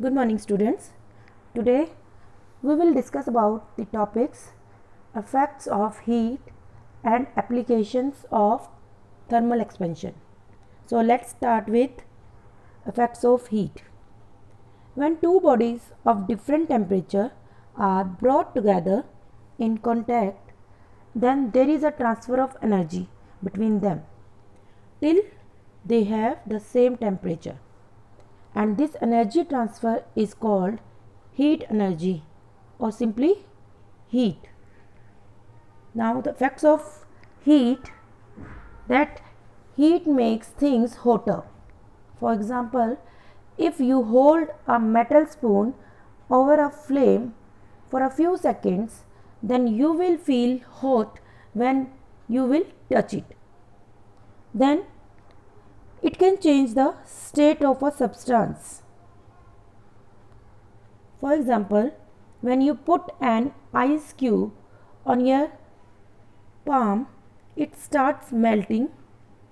Good morning, students. Today we will discuss about the topics effects of heat and applications of thermal expansion. So let's start with effects of heat. When two bodies of different temperature are brought together in contact, then there is a transfer of energy between them till they have the same temperature. And this energy transfer is called heat energy or simply heat. Now the effects of heat, that heat makes things hotter. For example, if you hold a metal spoon over a flame for a few seconds, then you will feel hot when you will touch it. Then it can change the state of a substance. For example, when you put an ice cube on your palm, it starts melting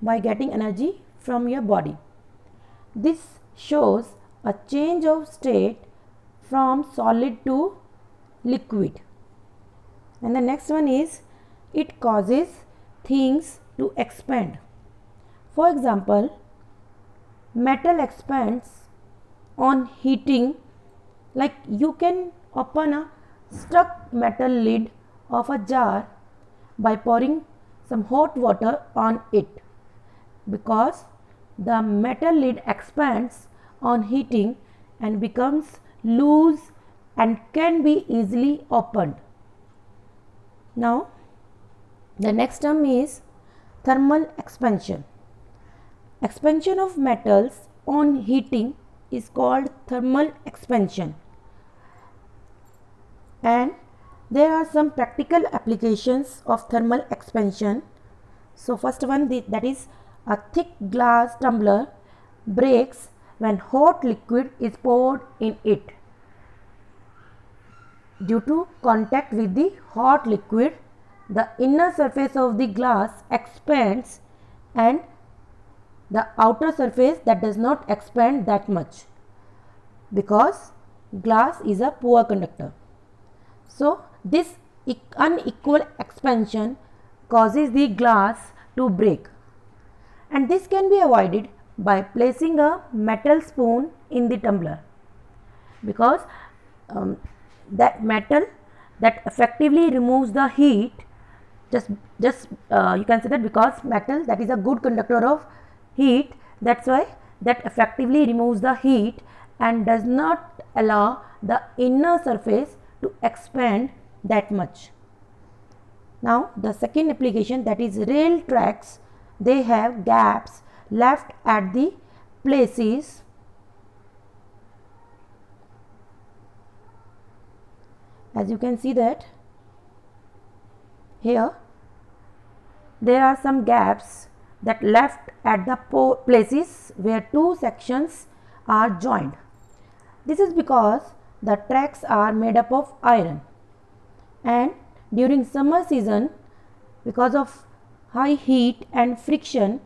by getting energy from your body. This shows a change of state from solid to liquid. And the next one is, it causes things to expand. For example, metal expands on heating, like you can open a stuck metal lid of a jar by pouring some hot water on it, because the metal lid expands on heating and becomes loose and can be easily opened. Now the next term is thermal expansion. Expansion of metals on heating is called thermal expansion, and there are some practical applications of thermal expansion. So first one, that is, a thick glass tumbler breaks when hot liquid is poured in it. Due to contact with the hot liquid, the inner surface of the glass expands and the outer surface that does not expand that much, because glass is a poor conductor. So this unequal expansion causes the glass to break, and this can be avoided by placing a metal spoon in the tumbler, because that metal that effectively removes the heat, you can say that because metal that is a good conductor of heat, that's why that effectively removes the heat and does not allow the inner surface to expand that much. Now the second application, that is rail tracks, they have gaps left at the places as you can see that here there are some gaps that left at the places where two sections are joined. This is because the tracks are made up of iron, and during summer season, because of high heat and friction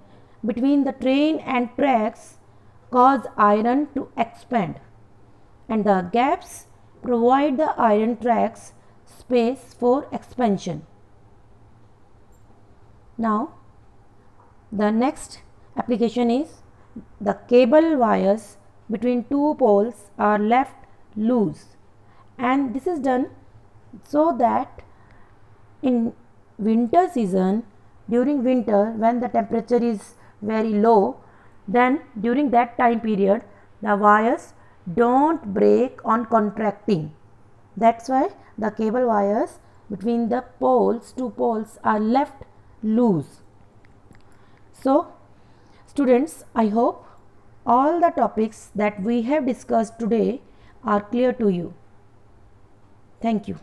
between the train and tracks, cause iron to expand, and the gaps provide the iron tracks space for expansion. Now the next application is, the cable wires between two poles are left loose, and this is done so that in winter season, during winter when the temperature is very low, then during that time period the wires don't break on contracting. That's why the cable wires between the two poles are left loose. So students, I hope all the topics that we have discussed today are clear to you. Thank you.